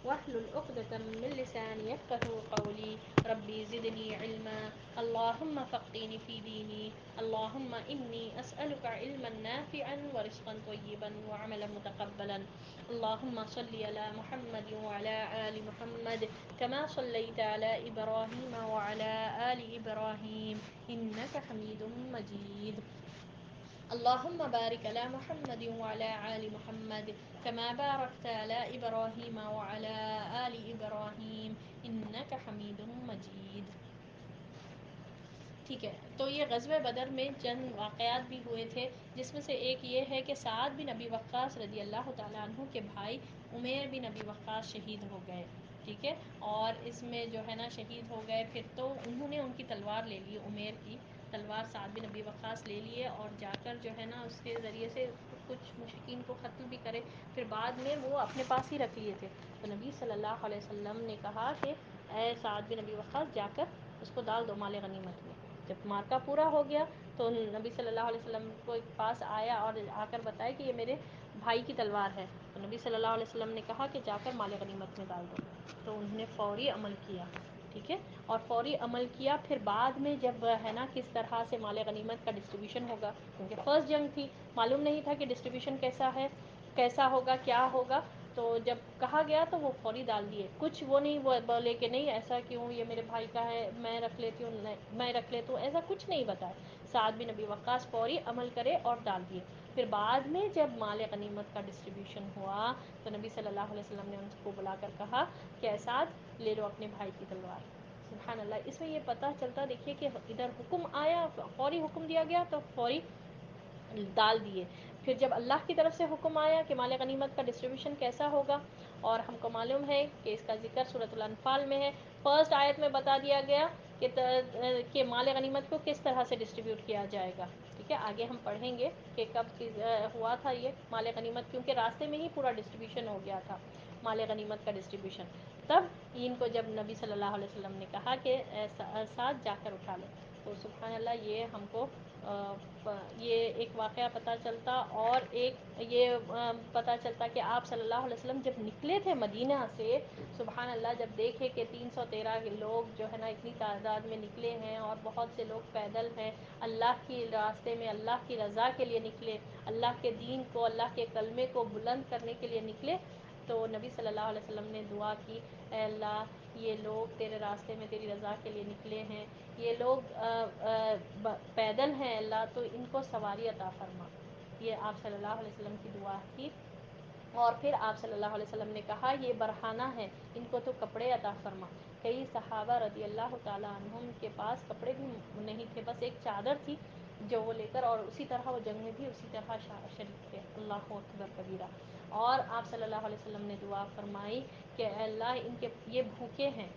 واحلل عقدة من لساني يفقهوا قولي ربي زدني علما اللهم فقهني في ديني اللهم إني أسألك علما نافعا ورزقا طيبا وعملا متقبلا اللهم صل على محمد وعلى آل محمد كما صليت على إبراهيم وعلى آل إبراهيم إنك حميد مجيد اللهم بارك على محمد وعلى آل محمد كما باركت على إبراهيم وعلى آل إبراهيم إنك حميد مجيد. ٹھیک ہے، تو یہ غزوہ بدر میں چند واقعات بھی ہوئے تھے، جس میں سے ایک یہ ہے کہ سعد بن ابی وقاص رضی اللہ تعالیٰ عنہ کے بھائی عمیر بن ابی وقاص شہید ہو گئے. ٹھیک ہے، اور اس میں جو ہے نا شہید ہو گئے، پھر تو انہوں نے ان کی تلوار لے لی، عمیر کی تلوار سعد بن ابی وقاص لے لیے اور جا کر جو ہے نا اس کے ذریعے سے کچھ مشرکین کو قتل بھی کرے، پھر بعد میں وہ اپنے پاس ہی رکھ لیے تھے. تو نبی صلی اللہ علیہ وسلم نے کہا کہ اے سعد بن ابی وقاص جا کر اس کو ڈال دو مال غنیمت میں. جب مارکا پورا ہو گیا تو نبی صلی اللہ علیہ وسلم کو پاس آیا اور آ کر بتایا کہ یہ میرے بھائی کی تلوار ہے. تو نبی صلی اللہ علیہ وسلم نے کہا کہ جا کر مال غنیمت میں ڈال دو. تو انہوں نے فوری عمل کیا. ٹھیک ہے، اور فوری عمل کیا. پھر بعد میں جب ہے نا کس طرح سے مال غنیمت کا ڈسٹریبیوشن ہوگا، کیونکہ فرسٹ جنگ تھی، معلوم نہیں تھا کہ ڈسٹریبیوشن کیسا ہے، کیسا ہوگا، کیا ہوگا. تو جب کہا گیا تو وہ فوری ڈال دیے. کچھ وہ نہیں وہ بولے کہ نہیں ایسا کیوں، یہ میرے بھائی کا ہے میں رکھ لیتی ہوں، میں رکھ لیتا ہوں، ایسا کچھ نہیں بتایا. سعد بن ابی وقاص فوری عمل کرے اور ڈال دیے. پھر بعد میں جب مال غنیمت کا ڈسٹریبیوشن ہوا تو نبی صلی اللہ علیہ وسلم نے ان کو بلا کر کہا کہ اے سعد لے لو اپنے بھائی کی تلوار. سبحان اللہ. اس میں یہ پتہ چلتا دیکھیے کہ ادھر حکم آیا، فوری حکم دیا گیا تو فوری ڈال دیے. پھر جب اللہ کی طرف سے حکم آیا کہ مال غنیمت کا ڈسٹریبیوشن کیسا ہوگا، اور ہم کو معلوم ہے کہ اس کا ذکر سورۃ الانفال میں ہے. فرسٹ آیت میں بتا دیا گیا کہ مال غنیمت کو کس طرح سے ڈسٹریبیوٹ کیا جائے گا. ٹھیک ہے، آگے ہم پڑھیں گے کہ کب ہوا تھا یہ مال غنیمت، کیونکہ راستے میں ہی پورا ڈسٹریبیوشن ہو گیا تھا مال غنیمت کا ڈسٹریبیوشن. تب ان کو جب نبی صلی اللہ علیہ وسلم نے کہا کہ ساتھ جا کر اٹھا لو. تو سبحان اللہ یہ ہم کو یہ ایک واقعہ پتہ چلتا، اور ایک یہ پتہ چلتا کہ آپ صلی اللہ علیہ وسلم جب نکلے تھے مدینہ سے، سبحان اللہ جب دیکھے کہ 313 لوگ جو ہے نا اتنی تعداد میں نکلے ہیں اور بہت سے لوگ پیدل ہیں، اللہ کی راستے میں اللہ کی رضا کے لیے نکلے، اللہ کے دین کو، اللہ کے کلمے کو بلند کرنے کے لیے نکلے. تو نبی صلی اللہ علیہ وسلم نے دعا کی، اے اللہ یہ لوگ تیرے راستے میں تیری رضا کے لیے نکلے ہیں، یہ لوگ پیدل ہیں اللہ تو ان کو سواری عطا فرما. یہ آپ صلی اللہ علیہ وسلم کی دعا تھی. اور پھر آپ صلی اللہ علیہ وسلم نے کہا یہ برہنہ ہے، ان کو تو کپڑے عطا فرما. کئی صحابہ رضی اللہ تعالیٰ عنہم کے پاس کپڑے بھی نہیں تھے، بس ایک چادر تھی جو وہ لے کر، اور اسی طرح وہ جنگ میں بھی اسی طرح شریک تھے. اللہ اکبر کبیرہ. اور آپ صلی اللہ علیہ وسلم نے دعا فرمائی کہ اے اللہ ان کے یہ بھوکے ہیں،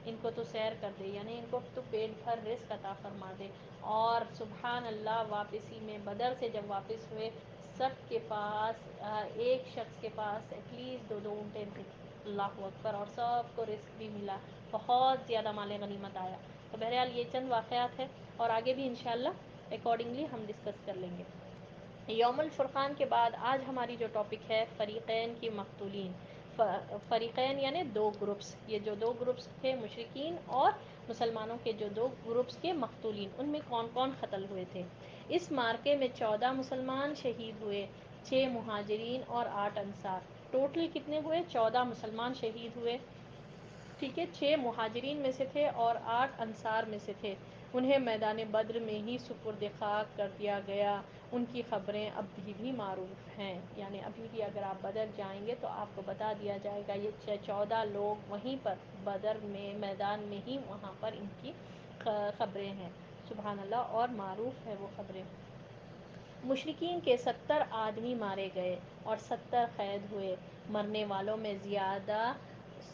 ان کو تو سیر کر دے، یعنی ان کو تو پیٹ بھر رزق عطا فرما دے. اور سبحان اللہ واپسی میں بدر سے جب واپس ہوئے، سب کے پاس ایک شخص کے پاس ایٹ لیسٹ 2 اونٹیں تھے. اللہ اکبر. اور سب کو رزق بھی ملا، بہت زیادہ مال غنیمت آیا. تو بہرحال یہ چند واقعات ہیں، اور آگے بھی انشاءاللہ اکارڈنگلی ہم ڈسکس کر لیں گے. یوم الفرقان کے بعد آج ہماری جو ٹاپک ہے فریقین کی مقتولین. فریقین یعنی 2 گروپس، یہ جو 2 گروپس تھے مشرکین اور مسلمانوں کے جو 2 گروپس کے مقتولین، ان میں کون کون قتل ہوئے تھے. اس مارکے میں 14 مسلمان شہید ہوئے، 6 مہاجرین اور 8 انصار. ٹوٹل کتنے ہوئے؟ 14 مسلمان شہید ہوئے. ٹھیک ہے، 6 مہاجرین میں سے تھے اور 8 انصار میں سے تھے. انہیں میدان بدر میں ہی سپرد خاک کر دیا گیا. ان کی خبریں اب بھی معروف ہیں، یعنی ابھی بھی اگر آپ بدر جائیں گے تو آپ کو بتا دیا جائے گا یہ 14 لوگ وہیں پر بدر میں میدان میں ہی وہاں پر ان کی خبریں ہیں. سبحان اللہ. اور معروف ہے وہ خبریں. مشرکین کے 70 آدمی مارے گئے اور 70 قید ہوئے. مرنے والوں میں زیادہ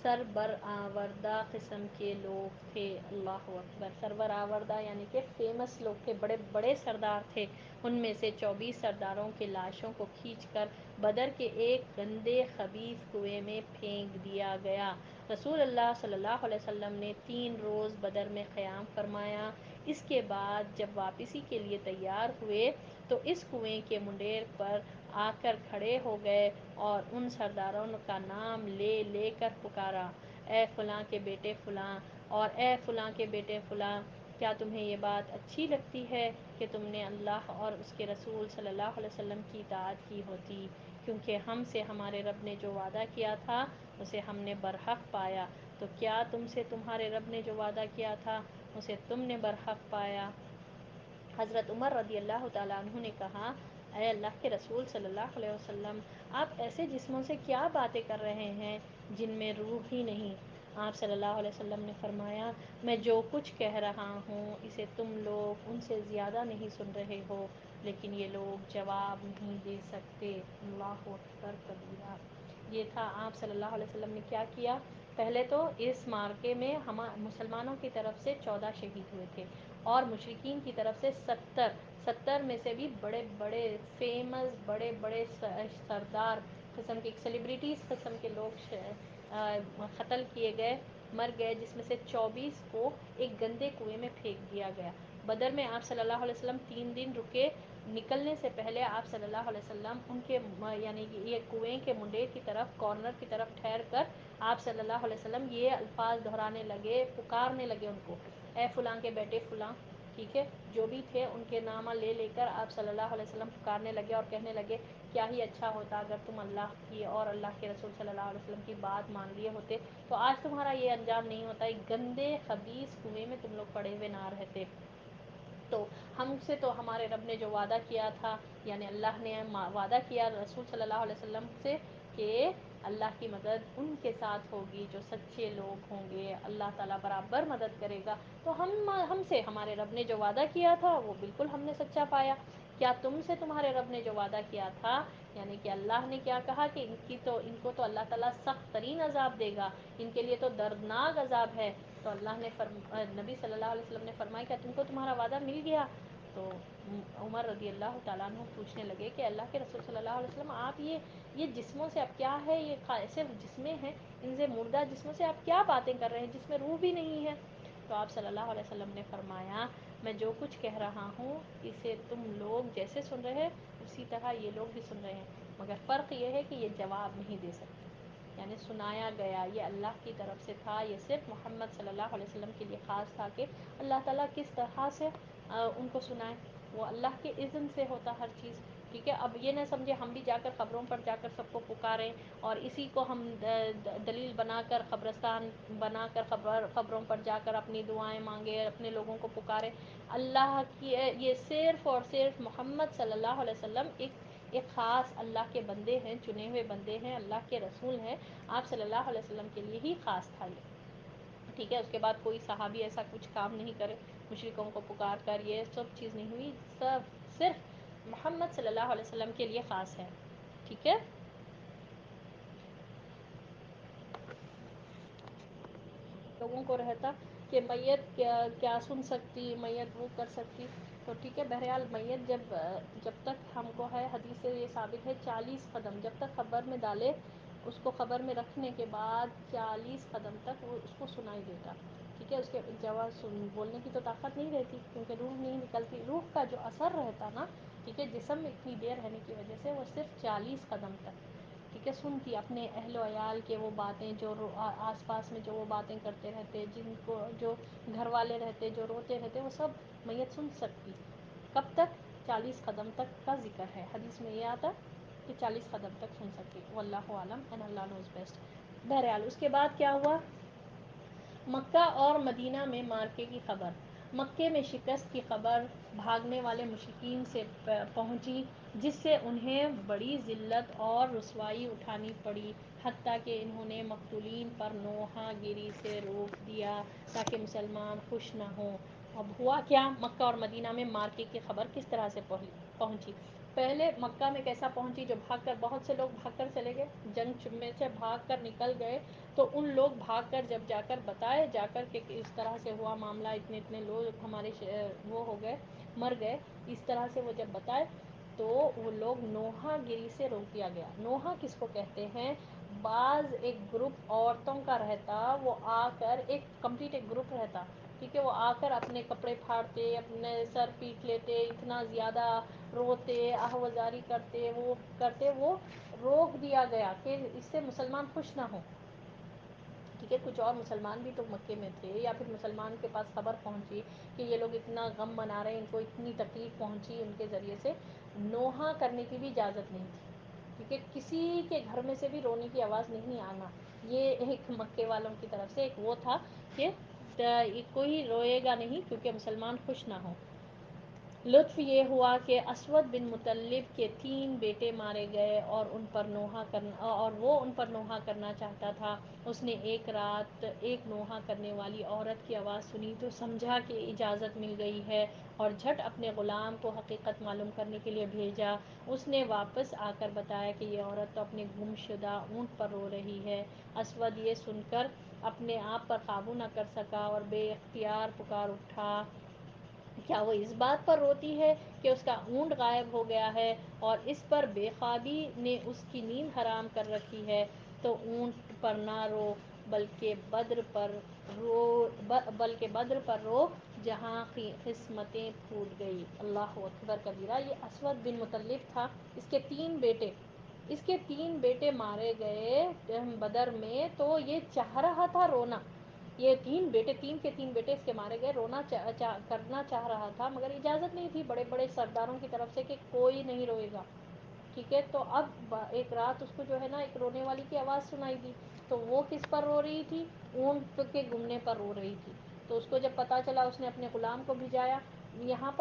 سربرآوردہ قسم کے لوگ تھے. اللہ اکبر. سربرآوردہ یعنی کہ فیمس لوگ تھے، بڑے بڑے سردار تھے. ان میں سے 24 سرداروں کے لاشوں کو کھینچ کر بدر کے ایک گندے خبیث کنویں میں پھینک دیا گیا. رسول اللہ صلی اللہ علیہ وسلم نے 3 روز بدر میں قیام فرمایا. اس کے بعد جب واپسی کے لیے تیار ہوئے تو اس کنویں کے منڈیر پر آ کر کھڑے ہو گئے اور ان سرداروں کا نام لے لے کر پکارا، اے فلاں کے بیٹے فلاں اور اے فلاں کے بیٹے فلاں، کیا تمہیں یہ بات اچھی لگتی ہے کہ تم نے اللہ اور اس کے رسول صلی اللہ علیہ وسلم کی اطاعت کی ہوتی، کیونکہ ہم سے ہمارے رب نے جو وعدہ کیا تھا اسے ہم نے برحق پایا، تو کیا تم سے تمہارے رب نے جو وعدہ کیا تھا اسے تم نے برحق پایا؟ حضرت عمر رضی اللہ تعالیٰ عنہ نے کہا، اے اللہ کے رسول صلی اللہ علیہ وسلم، آپ ایسے جسموں سے کیا باتیں کر رہے ہیں جن میں روح ہی نہیں؟ آپ صلی اللہ علیہ وسلم نے فرمایا، میں جو کچھ کہہ رہا ہوں اسے تم لوگ ان سے زیادہ نہیں سن رہے ہو، لیکن یہ لوگ جواب نہیں دے سکتے۔ اللہ اکبر کبیرہ۔ یہ تھا آپ صلی اللہ علیہ وسلم نے کیا کیا۔ پہلے تو اس معرکے میں مسلمانوں کی طرف سے 14 شہید ہوئے تھے اور مشرکین کی طرف سے 70 میں سے بھی بڑے بڑے فیمس، بڑے بڑے سردار قسم کے، سیلیبریٹیز قسم کے لوگ قتل کیے گئے، مر گئے، جس میں سے 24 کو ایک گندے کنویں میں پھینک دیا گیا۔ بدر میں آپ صلی اللہ علیہ وسلم 3 دن رکے، نکلنے سے پہلے آپ صلی اللہ علیہ وسلم ان کے یعنی یہ کنویں کے منڈے کی طرف، کارنر کی طرف ٹھہر کر آپ صلی اللہ علیہ وسلم یہ الفاظ دہرانے لگے، پکارنے لگے ان کو، اے فلاں کے بیٹے فلاں، ٹھیک ہے، جو بھی تھے ان کے نامہ لے لے کر آپ صلی اللہ علیہ وسلم پکارنے لگے اور کہنے لگے، کیا ہی اچھا ہوتا اگر تم اللہ کی اور اللہ کے رسول صلی اللہ علیہ وسلم کی بات مان لیے ہوتے، تو آج تمہارا یہ انجام نہیں ہوتا، ایک گندے خبیث کنویں میں تم لوگ پڑے ہوئے نہ رہتے۔ تو ہم سے تو ہمارے رب نے جو وعدہ کیا تھا، یعنی اللہ نے وعدہ کیا رسول صلی اللہ علیہ وسلم سے کہ اللہ کی مدد ان کے ساتھ ہوگی جو سچے لوگ ہوں گے، اللہ تعالیٰ برابر مدد کرے گا، تو ہم سے ہمارے رب نے جو وعدہ کیا تھا وہ بالکل ہم نے سچا پایا۔ کیا تم سے تمہارے رب نے جو وعدہ کیا تھا، یعنی کہ اللہ نے کیا کہا کہ ان کو تو اللہ تعالیٰ سخت ترین عذاب دے گا، ان کے لیے تو دردناک عذاب ہے، تو اللہ نے نبی صلی اللہ علیہ وسلم نے فرمایا، کیا تم کو تمہارا وعدہ مل گیا؟ تو عمر رضی اللہ تعالیٰ عنہ پوچھنے لگے کہ اللہ کے رسول صلی اللہ علیہ وسلم، آپ یہ جسموں سے اب کیا ہے، یہ صرف جسمیں ہیں، ان سے مردہ جسموں سے آپ کیا باتیں کر رہے ہیں جس میں روح بھی نہیں ہے؟ تو آپ صلی اللہ علیہ وسلم نے فرمایا، میں جو کچھ کہہ رہا ہوں اسے تم لوگ جیسے سن رہے ہیں اسی طرح یہ لوگ بھی سن رہے ہیں، مگر فرق یہ ہے کہ یہ جواب نہیں دے سکتے، یعنی سنایا گیا، یہ اللہ کی طرف سے تھا، یہ صرف محمد صلی اللہ علیہ وسلم کے لیے خاص تھا کہ اللہ تعالیٰ کس طرح سے ان کو سنائے، وہ اللہ کے اذن سے ہوتا ہر چیز، ٹھیک ہے۔ اب یہ نہ سمجھے ہم بھی جا کر قبروں پر جا کر سب کو پکاریں اور اسی کو ہم دلیل بنا کر، قبرستان بنا کر قبروں پر جا کر اپنی دعائیں مانگے، اپنے لوگوں کو پکارے۔ اللہ کی یہ صرف اور صرف محمد صلی اللہ علیہ وسلم ایک خاص اللہ کے بندے ہیں، چنے ہوئے بندے ہیں، اللہ کے رسول ہیں، آپ صلی اللہ علیہ وسلم کے لیے ہی خاص تھا یہ، ٹھیک ہے۔ اس کے بعد کوئی صحابی ایسا کچھ کام نہیں کرے، مشرکوں کو پکار کر یہ سب چیز نہیں ہوئی، سب صرف محمد صلی اللہ علیہ وسلم کے لیے خاص ہے، ٹھیک ہے۔ لوگوں کو رہتا کہ میت کیا سن سکتی، میت وہ کر سکتی، تو ٹھیک ہے۔ بہرحال میت جب تک ہم کو ہے، حدیث سے یہ ثابت ہے، 40 قدم جب تک قبر میں ڈالے، اس کو قبر میں رکھنے کے بعد 40 قدم تک وہ اس کو سنائی دیتا، ٹھیک ہے۔ اس کے جواب بولنے کی تو طاقت نہیں رہتی کیونکہ روح نہیں نکلتی، روح کا جو اثر رہتا نا، ٹھیک ہے، جسم میں اتنی دیر رہنے کی وجہ سے وہ صرف 40 قدم تک، ٹھیک ہے، سنتی، اپنے اہل و عیال کے وہ باتیں جو آس پاس میں جو وہ باتیں کرتے رہتے، جن کو جو گھر والے رہتے جو روتے رہتے، وہ سب میت سن سکتی، کب تک؟ 40 قدم تک کا ذکر ہے، حدیث میں یہ آتا کہ 40 قدم تک سن سکتی، واللہ عالم اینڈ اللہ نوز بیسٹ۔ بہرحال اس کے بعد کیا ہوا؟ مکہ اور مدینہ میں مارکے کی خبر، مکے میں شکست کی خبر بھاگنے والے مشرکین سے پہنچی، جس سے انہیں بڑی ذلت اور رسوائی اٹھانی پڑی، حتیٰ کہ انہوں نے مقتولین پر نوحہ گیری سے روک دیا تاکہ مسلمان خوش نہ ہوں۔ اب ہوا کیا؟ مکہ اور مدینہ میں مارکے کی خبر کس طرح سے پہنچی؟ پہلے مکہ میں کیسا پہنچی؟ جو بھاگ کر، بہت سے لوگ بھاگ کر چلے گئے، جنگ میں سے بھاگ کر نکل گئے، تو ان لوگ بھاگ کر جب جا کر بتائے، جا کر کہ اس طرح سے ہوا معاملہ، اتنے لوگ ہمارے وہ ہو گئے، مر گئے، اس طرح سے وہ جب بتائے تو وہ لوگ نوحہ گیری سے روک دیا گیا۔ نوحہ کس کو کہتے ہیں؟ بعض ایک گروپ عورتوں کا رہتا، وہ آ کر ایک کمپلیٹ ایک گروپ رہتا، ٹھیک ہے، وہ آ کر اپنے کپڑے پھاڑتے، اپنے سر پیٹ لیتے، اتنا زیادہ روتے، آہوازاری کرتے، وہ روک دیا گیا کہ اس سے مسلمان خوش نہ ہوں. ٹھیک ہے، کچھ اور مسلمان بھی تو مکے میں تھے، یا پھر مسلمان کے پاس خبر پہنچی کہ یہ لوگ اتنا غم منا رہے ہیں، ان کو اتنی تکلیف پہنچی ان کے ذریعے سے، نوحہ کرنے کی بھی اجازت نہیں تھی. ٹھیک ہے، کسی کے گھر میں سے بھی رونے کی آواز نہیں آنا. یہ ایک مکے والوں کی طرف سے ایک وہ تھا کہ کوئی روئے گا نہیں کیونکہ مسلمان خوش نہ ہوں. لطف یہ ہوا کہ اسود بن مطلب کے 3 بیٹے مارے گئے اور وہ ان پر نوحہ کرنا چاہتا تھا. اس نے ایک رات ایک نوحہ کرنے والی عورت کی آواز سنی تو سمجھا کہ اجازت مل گئی ہے، اور جھٹ اپنے غلام کو حقیقت معلوم کرنے کے لیے بھیجا. اس نے واپس آ کر بتایا کہ یہ عورت تو اپنے گم شدہ اونٹ پر رو رہی ہے. اسود یہ سن کر اپنے آپ پر قابو نہ کر سکا اور بے اختیار پکار اٹھا، کیا وہ اس بات پر روتی ہے کہ اس کا اونٹ غائب ہو گیا ہے اور اس پر بے خوابی نے اس کی نیند حرام کر رکھی ہے. تو اونٹ پر نہ رو بلکہ بدر پر رو جہاں قسمتیں پھوٹ گئی. اللہ اکبر کبیرہ. یہ اسود بن مطلب تھا، اس کے 3 بیٹے مارے گئے بدر میں، تو یہ چاہ رہا تھا رونا. یہ 3 کے 3 بیٹے اس کے مارے گئے، رونا کرنا چاہ رہا تھا، مگر اجازت نہیں تھی بڑے بڑے سرداروں کی طرف سے کہ کوئی نہیں روئے گا. ٹھیک ہے، تو اب ایک رات اس کو جو ہے نا ایک رونے والی کی آواز سنائی دی. تو وہ کس پر رو رہی تھی؟ اونٹ کے گمنے پر رو رہی تھی. تو اس کو جب پتہ چلا اس نے اپنے غلام کو بھیجایا. یہاں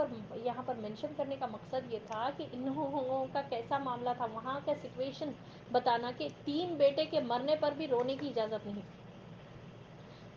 پر مینشن کرنے کا مقصد یہ تھا کہ انہوں کا کیسا معاملہ تھا، وہاں کا سچویشن بتانا کہ 3 بیٹے کے مرنے پر بھی رونے کی اجازت نہیں.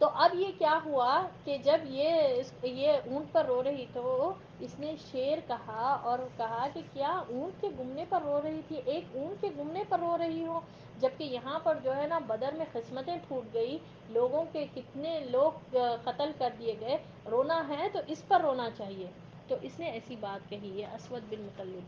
تو اب یہ کیا ہوا کہ جب یہ اونٹ پر رو رہی تو اس نے شیر کہا اور کہا کہ کیا اونٹ کے گمنے پر رو رہی تھی، ایک اونٹ کے گمنے پر رو رہی ہو، جبکہ یہاں پر جو ہے نا بدر میں قسمتیں پھوٹ گئی، لوگوں کے کتنے لوگ قتل کر دیے گئے، رونا ہے تو اس پر رونا چاہیے. تو اس نے ایسی بات کہی ہے اسود بن مطلب.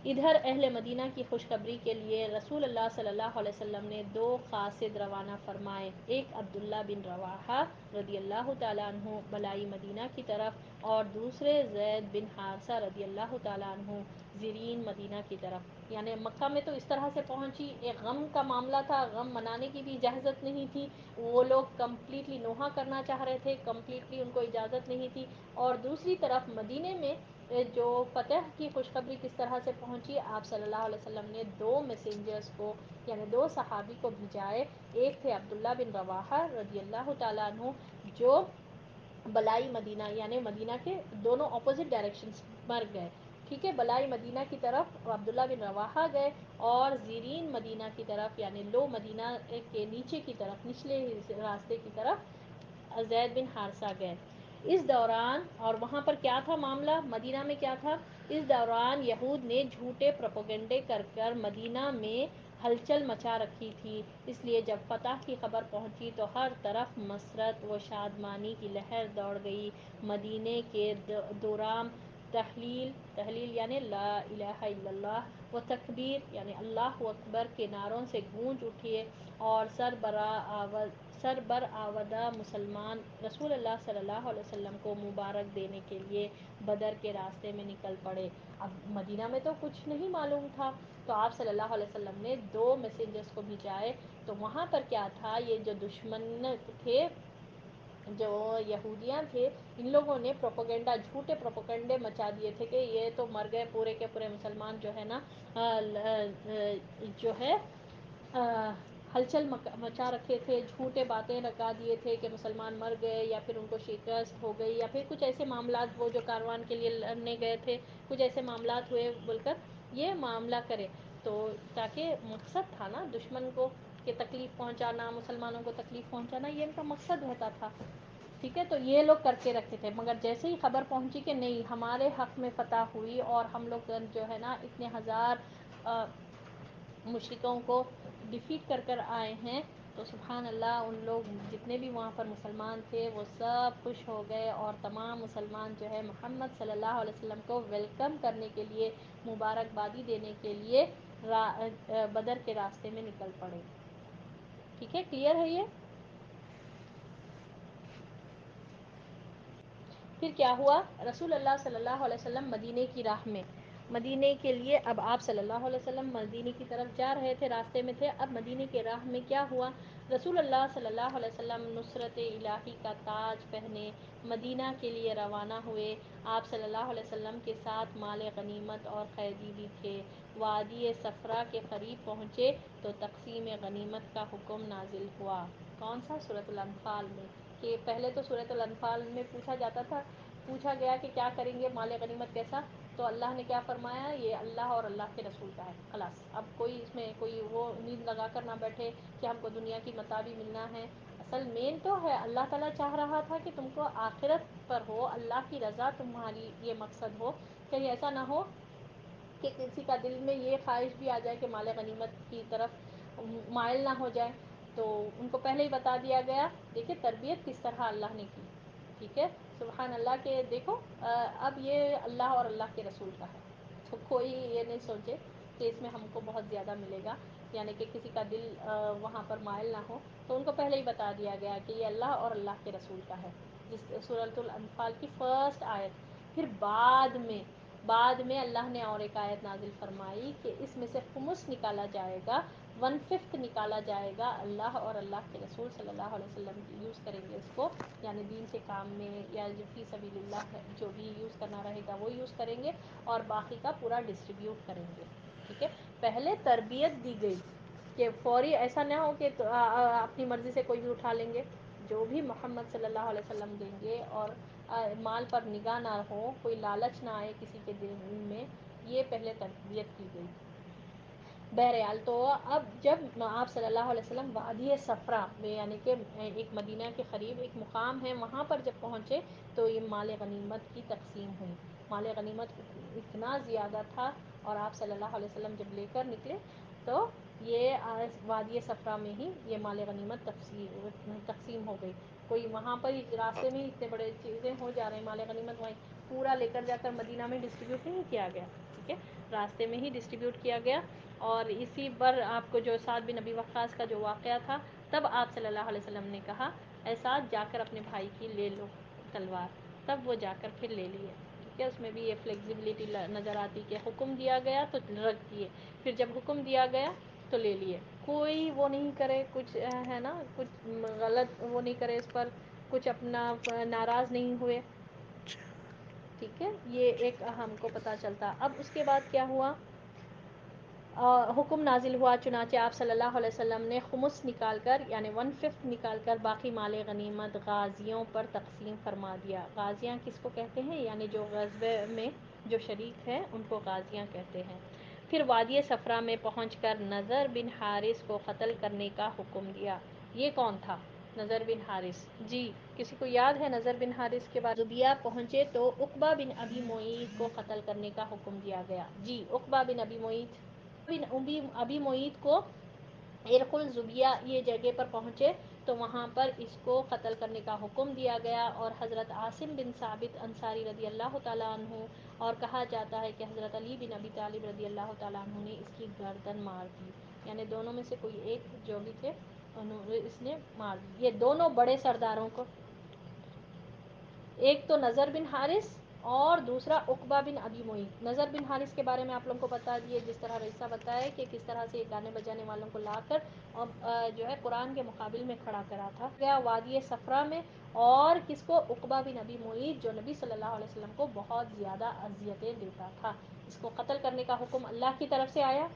ادھر اہل مدینہ کی خوشخبری کے لیے رسول اللہ صلی اللہ علیہ وسلم نے 2 قاصد روانہ فرمائے. ایک عبداللہ بن رواحہ رضی اللہ تعالیٰ عنہ بلائی مدینہ کی طرف، اور دوسرے زید بن حارثہ رضی اللہ تعالیٰ عنہ زیرین مدینہ کی طرف. یعنی مکہ میں تو اس طرح سے پہنچی، ایک غم کا معاملہ تھا، غم منانے کی بھی اجازت نہیں تھی، وہ لوگ کمپلیٹلی نوحہ کرنا چاہ رہے تھے، کمپلیٹلی ان کو اجازت نہیں تھی. اور دوسری طرف مدینے میں جو فتح کی خوشخبری کس طرح سے پہنچی، آپ صلی اللہ علیہ وسلم نے 2 میسنجرز کو یعنی 2 صحابی کو بھیجائے. ایک تھے عبداللہ بن رواحہ رضی اللہ تعالیٰ عنہ جو بلائی مدینہ یعنی مدینہ کے دونوں اپوزٹ ڈائریکشنز پر گئے. ٹھیک ہے، بلائی مدینہ کی طرف عبداللہ بن رواحہ گئے، اور زیرین مدینہ کی طرف یعنی لو مدینہ کے نیچے کی طرف نچلے راستے کی طرف زید بن حارثہ گئے. اس دوران اور وہاں پر کیا تھا معاملہ، مدینہ میں کیا تھا، اس دوران یہود نے جھوٹے پروپیگنڈے کر مدینہ میں ہلچل مچا رکھی تھی. اس لیے جب فتح کی خبر پہنچی تو ہر طرف مسرت و شادمانی کی لہر دوڑ گئی. مدینے کے دورام تحلیل یعنی لا الہ الا اللہ و تکبیر یعنی اللہ اکبر کے نعروں سے گونج اٹھے، اور سربرآوردہ مسلمان رسول اللہ صلی اللہ علیہ وسلم کو مبارک دینے کے لیے بدر کے راستے میں نکل پڑے. اب مدینہ میں تو کچھ نہیں معلوم تھا، تو آپ صلی اللہ علیہ وسلم نے 2 میسنجرز کو بھیجائے. تو وہاں پر کیا تھا، یہ جو دشمن تھے، جو یہودیاں تھے، ان لوگوں نے جھوٹے پروپیگنڈے مچا دیے تھے کہ یہ تو مر گئے پورے کے پورے مسلمان جو ہے نا جو ہے ہلچل مچا رکھے تھے، جھوٹے باتیں لگا دیے تھے کہ مسلمان مر گئے یا پھر ان کو شکست ہو گئی یا پھر کچھ ایسے معاملات، وہ جو کاروان کے لیے لڑنے گئے تھے کچھ ایسے معاملات ہوئے بول کر یہ معاملہ کرے. تو تاکہ مقصد تھا نا دشمن کو کہ تکلیف پہنچانا، مسلمانوں کو تکلیف پہنچانا، یہ ان کا مقصد رہتا تھا. ٹھیک ہے، تو یہ لوگ کر کے رکھے تھے، مگر جیسے ہی خبر پہنچی کہ نہیں ہمارے حق میں فتح ہوئی اور ہم لوگ جو ہے نا اتنے ہزار مشرکوں کو ڈیفیٹ کر آئے ہیں، تو سبحان اللہ ان لوگ جتنے بھی وہاں پر مسلمان تھے وہ سب خوش ہو گئے، اور تمام مسلمان جو ہے محمد صلی اللہ علیہ وسلم کو ویلکم کرنے کے لیے، مبارکبادی دینے کے لیے بدر کے راستے میں نکل پڑے. ٹھیک ہے، کلیئر ہے یہ؟ پھر کیا ہوا، رسول اللہ صلی اللہ علیہ وسلم مدینے کی راہ میں، مدینے کے لیے اب آپ صلی اللہ علیہ وسلم مدینے کی طرف جا رہے تھے، راستے میں تھے. اب مدینے کے راہ میں کیا ہوا، رسول اللہ صلی اللہ علیہ وسلم نصرت الہی کا تاج پہنے مدینہ کے لیے روانہ ہوئے. آپ صلی اللہ علیہ وسلم کے ساتھ مال غنیمت اور قیدی بھی تھے. وادی صفرا کے قریب پہنچے تو تقسیم غنیمت کا حکم نازل ہوا. کون سا؟ سورۃ الانفال میں. کہ پہلے تو سورۃ الانفال میں پوچھا گیا کہ کیا کریں گے، مال غنیمت کیسا، تو اللہ نے کیا فرمایا، یہ اللہ اور اللہ کے رسول کا ہے، خلاص. اب کوئی اس میں کوئی وہ امید لگا کر نہ بیٹھے کہ ہم کو دنیا کی متاع بھی ملنا ہے. اصل مین تو ہے اللہ تعالیٰ چاہ رہا تھا کہ تم کو آخرت پر ہو، اللہ کی رضا تمہاری یہ مقصد ہو. کہیں ایسا نہ ہو کہ کسی کا دل میں یہ خواہش بھی آ جائے کہ مال غنیمت کی طرف مائل نہ ہو جائے. تو ان کو پہلے ہی بتا دیا گیا. دیکھیں تربیت کس طرح اللہ نے کی، ٹھیک ہے، سبحان اللہ. کے دیکھو اب یہ اللہ اور اللہ کے رسول کا ہے، تو کوئی یہ نہیں سوچے کہ اس میں ہم کو بہت زیادہ ملے گا، یعنی کہ کسی کا دل وہاں پر مائل نہ ہو. تو ان کو پہلے ہی بتا دیا گیا کہ یہ اللہ اور اللہ کے رسول کا ہے، جس سورۃ الانفال کی فرسٹ آیت. پھر بعد میں اللہ نے اور ایک آیت نازل فرمائی کہ اس میں سے خمس نکالا جائے گا، 1/5 نکالا جائے گا، اللہ اور اللہ کے رسول صلی اللہ علیہ وسلم یوز کریں گے اس کو، یعنی دین کے کام میں یا جو فی سبیل اللہ جو بھی یوز کرنا رہے گا وہ یوز کریں گے، اور باقی کا پورا ڈسٹریبیوٹ کریں گے. ٹھیک ہے، پہلے تربیت دی گئی کہ فوری ایسا نہ ہو کہ اپنی مرضی سے کوئی بھی اٹھا لیں گے. جو بھی محمد صلی اللہ علیہ وسلم دیں گے، اور مال پر نگاہ نہ ہو، کوئی لالچ نہ آئے کسی کے دل میں، یہ پہلے تربیت کی گئی. بہرحال تو اب جب آپ صلی اللہ علیہ وسلم وادی صفرا میں، یعنی کہ ایک مدینہ کے قریب ایک مقام ہے، وہاں پر جب پہنچے تو یہ مال غنیمت کی تقسیم ہوئی. مال غنیمت اتنا زیادہ تھا، اور آپ صلی اللہ علیہ وسلم جب لے کر نکلے تو یہ وادی صفرا میں ہی یہ مال غنیمت تقسیم ہو گئی. کوئی وہاں پر راستے میں اتنے بڑے چیزیں ہو جا رہے ہیں، مال غنیمت وہیں پورا لے کر جا کر مدینہ میں ڈسٹریبیوٹ نہیں کیا گیا. ٹھیک ہے، راستے میں ہی ڈسٹریبیوٹ کیا گیا. اور اسی پر آپ کو جو سعد بن ابی وقاص کا جو واقعہ تھا، تب آپ صلی اللہ علیہ وسلم نے کہا اے سعد جا کر اپنے بھائی کی لے لو تلوار. تب وہ جا کر پھر لے لیے. ٹھیک ہے، اس میں بھی یہ فلیکسیبلٹی نظر آتی کہ حکم دیا گیا تو رکھ دیے، پھر جب حکم دیا گیا تو لے لیے. کوئی وہ نہیں کرے، کچھ ہے نا، کچھ غلط وہ نہیں کرے، اس پر کچھ اپنا ناراض نہیں ہوئے. ٹھیک ہے، یہ ایک ہم کو پتہ چلتا. اب اس کے بعد کیا ہوا، حکم نازل ہوا. چنانچہ آپ صلی اللہ علیہ وسلم نے خمس نکال کر، یعنی 1/5 نکال کر باقی مال غنیمت غازیوں پر تقسیم فرما دیا. غازیاں کس کو کہتے ہیں، یعنی جو غزوے میں جو شریک ہیں ان کو غازیاں کہتے ہیں. پھر وادی صفرا میں پہنچ کر نضر بن حارث کو قتل کرنے کا حکم دیا. یہ کون تھا؟ نضر بن حارث. جی کسی کو یاد ہے نضر بن حارث کے بعد؟ زبیہ پہنچے تو عقبہ بن ابی معیط کو قتل کرنے کا حکم دیا گیا. جی عقبہ بن ابی معیط کو عرق الزبیہ یہ جگہ پر پہنچے تو وہاں پر اس کو قتل کرنے کا حکم دیا گیا. اور حضرت عاصم بن ثابت انصاری رضی اللہ تعالیٰ عنہ، اور کہا جاتا ہے کہ حضرت علی بن ابی طالب رضی اللہ تعالیٰ عنہ نے اس کی گردن مار دی، یعنی دونوں میں سے کوئی ایک جو بھی تھے اس نے مار دی. یہ دونوں بڑے سرداروں کو، ایک تو نضر بن حارث اور دوسرا عقبہ بن ابی معیط. نضر بن حارث کے بارے میں آپ لوگوں کو بتا دیے، جس طرح رئیسہ بتایا کہ کس طرح سے گانے بجانے والوں کو لا کر جو ہے قرآن کے مقابل میں کھڑا کرا تھا گیا وادی صفرا میں. اور کس کو؟ عقبہ بن ابی معیط، جو نبی صلی اللہ علیہ وسلم کو بہت زیادہ اذیتیں دیتا تھا. اس کو قتل کرنے کا حکم اللہ کی طرف سے آیا.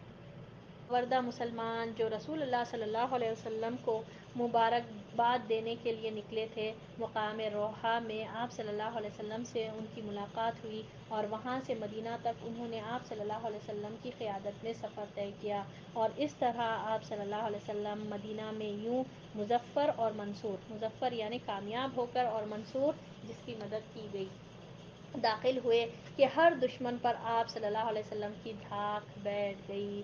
وردہ مسلمان جو رسول اللہ صلی اللہ علیہ وسلم کو مبارکباد دینے کے لیے نکلے تھے، مقام روحا میں آپ صلی اللہ علیہ وسلم سے ان کی ملاقات ہوئی، اور وہاں سے مدینہ تک انہوں نے آپ صلی اللہ علیہ وسلم کی قیادت میں سفر طے کیا. اور اس طرح آپ صلی اللہ علیہ وسلم مدینہ میں یوں مظفر اور منصور، مظفر یعنی کامیاب ہو کر، اور منصور جس کی مدد کی گئی، داخل ہوئے کہ ہر دشمن پر آپ صلی اللہ علیہ وسلم کی دھاک بیٹھ گئی.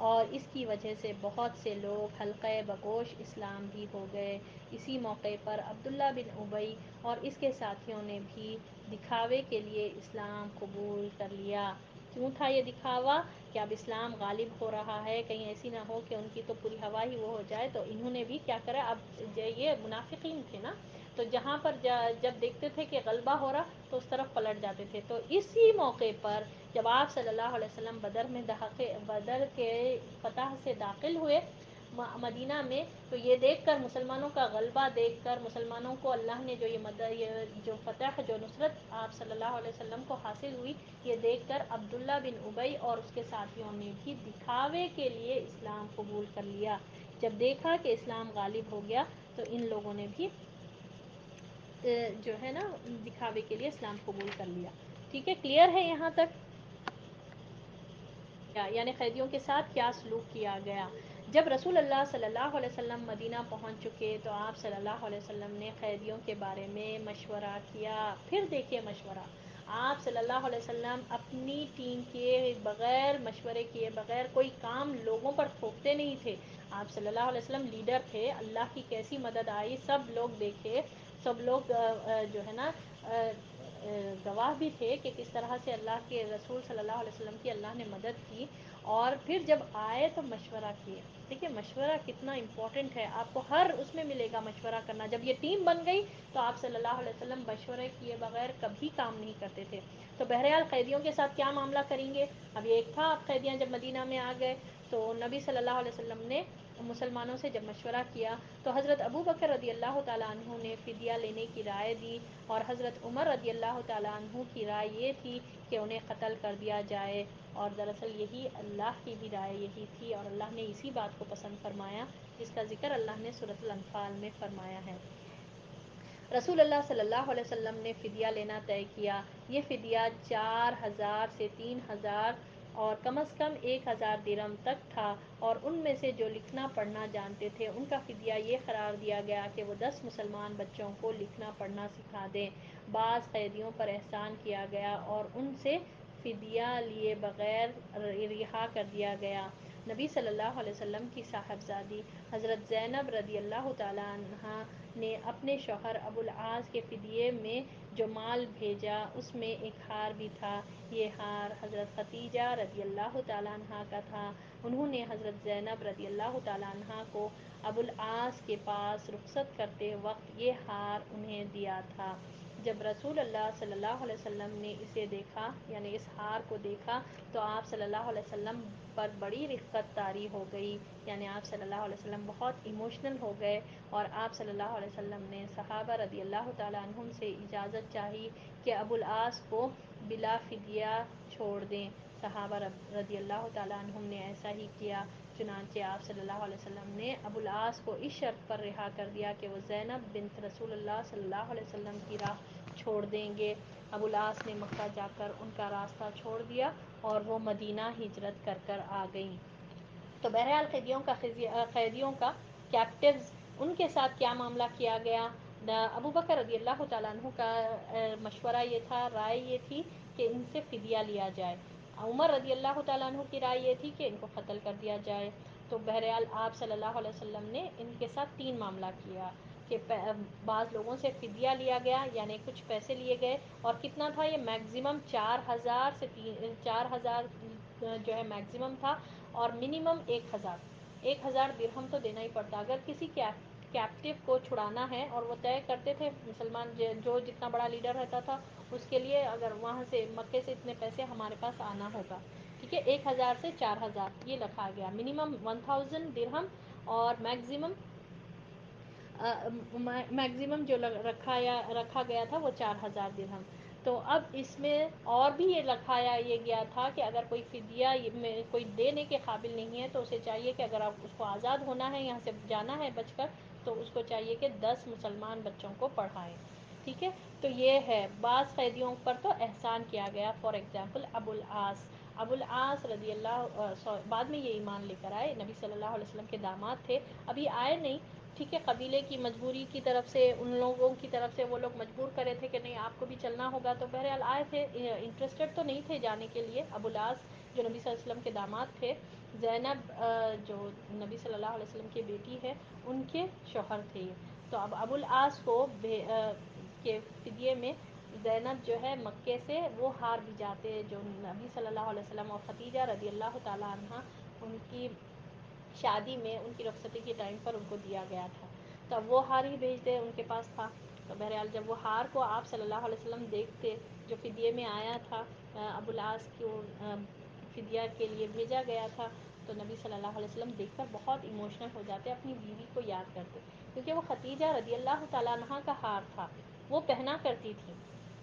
اور اس کی وجہ سے بہت سے لوگ حلقہ بگوش اسلام بھی ہو گئے. اسی موقع پر عبداللہ بن ابی اور اس کے ساتھیوں نے بھی دکھاوے کے لیے اسلام قبول کر لیا. کیوں تھا یہ دکھاوا؟ کہ اب اسلام غالب ہو رہا ہے، کہیں ایسی نہ ہو کہ ان کی تو پوری ہوا ہی وہ ہو جائے. تو انہوں نے بھی کیا کرا، اب یہ منافقین تھے نا، تو جہاں پر جب دیکھتے تھے کہ غلبہ ہو رہا تو اس طرف پلٹ جاتے تھے. تو اسی موقع پر جب آپ صلی اللہ علیہ وسلم بدر کے فتح سے داخل ہوئے مدینہ میں، تو یہ دیکھ کر مسلمانوں کا غلبہ دیکھ کر، مسلمانوں کو اللہ نے یہ جو فتح، جو نصرت آپ صلی اللہ علیہ وسلم کو حاصل ہوئی، یہ دیکھ کر عبداللہ بن ابی اور اس کے ساتھیوں نے بھی دکھاوے کے لیے اسلام قبول کر لیا. جب دیکھا کہ اسلام غالب ہو گیا تو ان لوگوں نے بھی جو ہے نا دکھاوے کے لیے اسلام قبول کر لیا. ٹھیک ہے، کلیئر ہے یہاں تک؟ یعنی قیدیوں کے ساتھ کیا سلوک کیا گیا. جب رسول اللہ صلی اللہ علیہ وسلم مدینہ پہنچ چکے تو آپ صلی اللہ علیہ وسلم نے قیدیوں کے بارے میں مشورہ کیا. پھر دیکھیے مشورہ، آپ صلی اللہ علیہ وسلم اپنی ٹیم کے بغیر، مشورے کیے بغیر کوئی کام لوگوں پر تھوپتے نہیں تھے. آپ صلی اللہ علیہ وسلم لیڈر تھے، اللہ کی کیسی مدد آئی سب لوگ دیکھے، سب لوگ جو ہے نا گواہ بھی تھے کہ کس طرح سے اللہ کے رسول صلی اللہ علیہ وسلم کی اللہ نے مدد کی. اور پھر جب آئے تو مشورہ کیے. دیکھیے مشورہ کتنا امپورٹنٹ ہے، آپ کو ہر اس میں ملے گا مشورہ کرنا. جب یہ ٹیم بن گئی تو آپ صلی اللہ علیہ وسلم مشورے کیے بغیر کبھی کام نہیں کرتے تھے. تو بہرحال قیدیوں کے ساتھ کیا معاملہ کریں گے. اب ایک تھا قیدیاں جب مدینہ میں آ گئے تو نبی صلی اللہ علیہ وسلم نے مسلمانوں سے جب مشورہ کیا تو حضرت ابو بکر رضی اللہ تعالیٰ عنہ نے فدیہ لینے کی رائے دی، اور حضرت عمر رضی اللہ تعالیٰ عنہ کی رائے یہ تھی کہ انہیں قتل کر دیا جائے. اور دراصل یہی اللہ کی بھی رائے یہی تھی، اور اللہ نے اسی بات کو پسند فرمایا جس کا ذکر اللہ نے سورۃ الانفال میں فرمایا ہے. رسول اللہ صلی اللہ علیہ وسلم نے فدیہ لینا طے کیا. یہ فدیہ 4000 سے 3000 اور کم از کم 1000 درہم تک تھا، اور ان میں سے جو لکھنا پڑھنا جانتے تھے ان کا فدیہ یہ قرار دیا گیا کہ وہ 10 مسلمان بچوں کو لکھنا پڑھنا سکھا دیں. بعض قیدیوں پر احسان کیا گیا اور ان سے فدیہ لیے بغیر رہا کر دیا گیا. نبی صلی اللہ علیہ وسلم کی صاحبزادی حضرت زینب رضی اللہ تعالیٰ عنہا نے اپنے شوہر ابو العاص کے فدیے میں جو مال بھیجا اس میں ایک ہار بھی تھا. یہ ہار حضرت خدیجہ رضی اللہ تعالیٰ عنہا کا تھا. انہوں نے حضرت زینب رضی اللہ تعالیٰ عنہا کو ابو العاص کے پاس رخصت کرتے وقت یہ ہار انہیں دیا تھا. جب رسول اللہ صلی اللہ علیہ وسلم نے اسے دیکھا، یعنی اس ہار کو دیکھا، تو آپ صلی اللہ علیہ وسلم پر بڑی رقت طاری ہو گئی، یعنی آپ صلی اللہ علیہ وسلم بہت ایموشنل ہو گئے. اور آپ صلی اللہ علیہ وسلم نے صحابہ رضی اللہ تعالیٰ عنہم سے اجازت چاہی کہ ابو العاص کو بلا فدیہ چھوڑ دیں. صحابہ رضی اللہ تعالیٰ عنہم نے ایسا ہی کیا. چنانچہ آپ صلی اللہ علیہ وسلم نے ابو العاص کو اس شرط پر رہا کر دیا کہ وہ زینب بنت رسول اللہ صلی اللہ علیہ وسلم کی راہ چھوڑ دیں گے. ابو العاص نے مکہ جا کر ان کا راستہ چھوڑ دیا اور وہ مدینہ ہجرت کر کر آ گئیں. تو بہرحال قیدیوں کا کیپٹیوز ان کے ساتھ کیا معاملہ کیا گیا. ابو بکر رضی اللہ تعالیٰ عنہ کا مشورہ یہ تھا، رائے یہ تھی کہ ان سے فدیہ لیا جائے. عمر رضی اللہ تعالیٰ عنہ کی رائے یہ تھی کہ ان کو قتل کر دیا جائے. تو بہرحال آپ صلی اللہ علیہ وسلم نے ان کے ساتھ 3 معاملہ کیا کہ بعض لوگوں سے فدیہ لیا گیا، یعنی کچھ پیسے لیے گئے، اور کتنا تھا یہ میگزیمم 4000 سے 4000 جو ہے میگزیمم تھا، اور منیمم 1000 درہم تو دینا ہی پڑتا. اگر کسی کیپٹیو کو چھڑانا ہے، اور وہ طے کرتے تھے مسلمان جو جتنا بڑا لیڈر رہتا تھا اس کے لیے، اگر وہاں سے مکے سے اتنے پیسے ہمارے پاس آنا ہوگا، ٹھیک ہے، 1000 سے 4000 یہ رکھا گیا. منیمم 1000 درہم اور میگزیمم جو رکھا گیا تھا وہ 4000 درہم. تو اب اس میں اور بھی یہ رکھایا یہ گیا تھا کہ اگر کوئی فدیہ میں کوئی دینے کے قابل نہیں ہے تو اسے چاہیے کہ اگر آپ اس کو آزاد ہونا ہے، یہاں سے جانا ہے بچ کر، تو اس کو چاہیے کہ 10 مسلمان بچوں کو پڑھائیں. ٹھیک ہے، تو یہ ہے. بعض قیدیوں پر تو احسان کیا گیا، فار ایگزامپل ابو العاص رضی اللہ بعد میں یہ ایمان لے کر آئے، نبی صلی اللہ علیہ وسلم کے داماد تھے، ابھی آئے نہیں. ٹھیک ہے، قبیلے کی مجبوری کی طرف سے، ان لوگوں کی طرف سے وہ لوگ مجبور کرے تھے کہ نہیں آپ کو بھی چلنا ہوگا. تو بہرحال آئے تھے، انٹرسٹڈ تو نہیں تھے جانے کے لیے. ابو العاص جو نبی صلی اللہ علیہ وسلم کے داماد تھے، زینب جو نبی صلی اللہ علیہ وسلم کی بیٹی ہے ان کے شوہر تھے یہ. تو اب ابو العاص کو کے فدیے میں زینب جو ہے مکے سے وہ ہار بھی جاتے جو نبی صلی اللہ علیہ وسلم اور خدیجہ رضی اللہ تعالیٰ عنہ ان کی شادی میں ان کی رخصتی کے ٹائم پر ان کو دیا گیا تھا. تو اب وہ ہار ہی بھیج دے ان کے پاس تھا. تو بہرحال جب وہ ہار کو آپ صلی اللہ علیہ وسلم دیکھتے، جو فدیے میں آیا تھا، ابو العاص کو فدیہ کے لیے بھیجا گیا تھا، تو نبی صلی اللہ علیہ وسلم دیکھ کر بہت ایموشنل ہو جاتے، اپنی بیوی کو یاد کرتے، کیونکہ وہ خدیجہ رضی اللہ تعالیٰ عنہ کا ہار تھا، وہ پہنا کرتی تھی،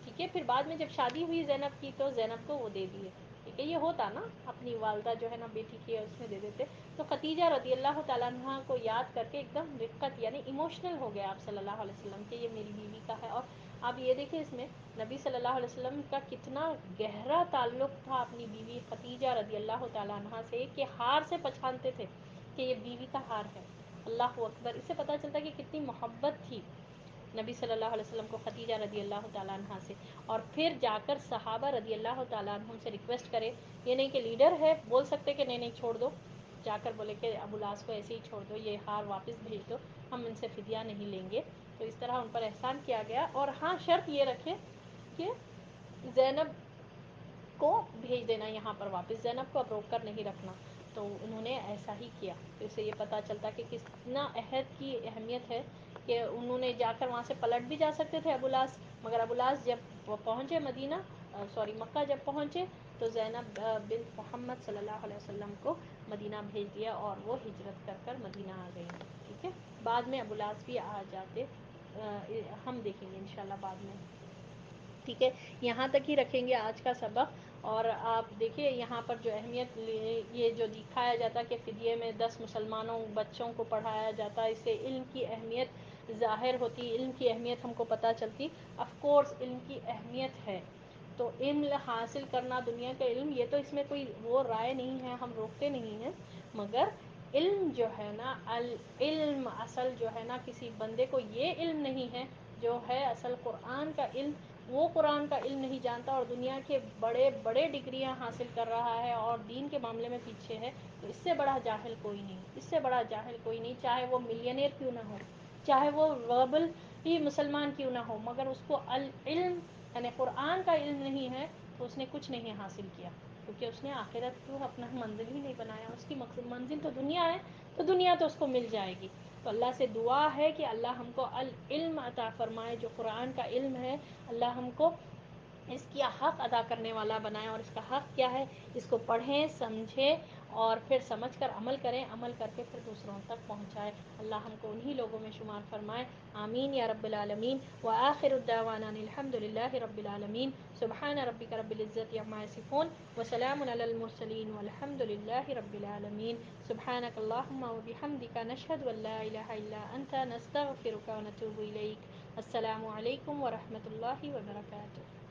ٹھیک ہے. پھر بعد میں جب شادی ہوئی زینب کی تو زینب کو وہ دے دیے، ٹھیک ہے. یہ ہوتا نا، اپنی والدہ جو ہے نا بیٹی کی ہے اس میں دے دیتے. تو خدیجہ رضی اللہ تعالیٰ عنہ کو یاد کر کے ایک دم رقت یعنی ایموشنل ہو گیا آپ صلی اللہ علیہ وسلم کہ یہ میری بیوی کا ہے. اور آپ یہ دیکھیں اس میں نبی صلی اللہ علیہ وسلم کا کتنا گہرا تعلق تھا اپنی بیوی خدیجہ رضی اللہ تعالیٰ عنہ سے، کہ ہار سے پہچانتے تھے کہ یہ بیوی کا ہار ہے. اللہ اکبر. اس سے پتہ چلتا ہے کہ کتنی محبت تھی نبی صلی اللہ علیہ وسلم کو خدیجہ رضی اللہ تعالیٰ عنہ سے. اور پھر جا کر صحابہ رضی اللہ تعالیٰ عنہ سے ریکویسٹ کرے، یہ نہیں کہ لیڈر ہے بول سکتے کہ نہیں چھوڑ دو، جا کر بولے کہ ابو العاص کو ایسے ہی چھوڑ دو، یہ ہار واپس بھیج دو، ہم ان سے فدیہ نہیں لیں گے. تو اس طرح ان پر احسان کیا گیا. اور ہاں شرط یہ رکھے کہ زینب کو بھیج دینا یہاں پر واپس، زینب کو اب روک کر نہیں رکھنا. تو انہوں نے ایسا ہی کیا. تو اس سے یہ پتہ چلتا کہ کتنا عہد کی اہمیت ہے، کہ انہوں نے جا کر وہاں سے پلٹ بھی جا سکتے تھے ابو العاص، مگر ابو العاص جب وہ پہنچے مدینہ مکہ جب پہنچے تو زینب بنت محمد صلی اللہ علیہ وسلم کو مدینہ بھیج دیا اور وہ ہجرت کر کر مدینہ آ گئی. ٹھیک ہے. بعد میں ابو العاص بھی آ جاتے، ہم دیکھیں گے انشاءاللہ بعد میں. ٹھیک ہے. یہاں تک ہی رکھیں گے آج کا سبق. اور آپ دیکھیے یہاں پر جو اہمیت یہ جو دکھایا جاتا کہ فدیے میں 10 مسلمانوں بچوں کو پڑھایا جاتا، اس سے علم کی اہمیت ظاہر ہوتی، علم کی اہمیت ہم کو پتہ چلتی. آف کورس علم کی اہمیت ہے، تو علم حاصل کرنا، دنیا کا علم، یہ تو اس میں کوئی وہ رائے نہیں ہے، ہم روکتے نہیں ہیں، مگر علم جو ہے نا، علم اصل جو ہے نا، کسی بندے کو یہ علم نہیں ہے جو ہے اصل قرآن کا علم، وہ قرآن کا علم نہیں جانتا اور دنیا کے بڑے بڑے ڈگریاں حاصل کر رہا ہے اور دین کے معاملے میں پیچھے ہے، تو اس سے بڑا جاہل کوئی نہیں، اس سے بڑا جاہل کوئی نہیں، چاہے وہ ملینئر کیوں نہ ہو، چاہے وہ وربل ہی مسلمان کیوں نہ ہو، مگر اس کو علم یعنی قرآن کا علم نہیں ہے تو اس نے کچھ نہیں حاصل کیا، کیونکہ اس نے آخرت کو اپنا منزل ہی نہیں بنایا. اس کی منزل تو دنیا ہے، تو دنیا تو اس کو مل جائے گی. تو اللہ سے دعا ہے کہ اللہ ہم کو علم عطا فرمائے، جو قرآن کا علم ہے اللہ ہم کو اس کی حق ادا کرنے والا بنائے. اور اس کا حق کیا ہے، اس کو پڑھیں، سمجھیں اور پھر سمجھ کر عمل کریں، عمل کر کے پھر دوسروں تک پہنچائے. اللہ ہم کو انہی لوگوں میں شمار فرمائے. آمین یا رب العالمین. وآخر الدعوانا الحمد للہ رب العالمین. سبحان ربک رب العزت عما یصفون وسلام علی المرسلین والحمد للہ رب العالمین. سبحانک اللہم وبحمدک، نشہد ان لا الہ الا انت، نستغفرک ونتوب الیک. السلام علیکم ورحمۃ اللہ وبرکاتہ.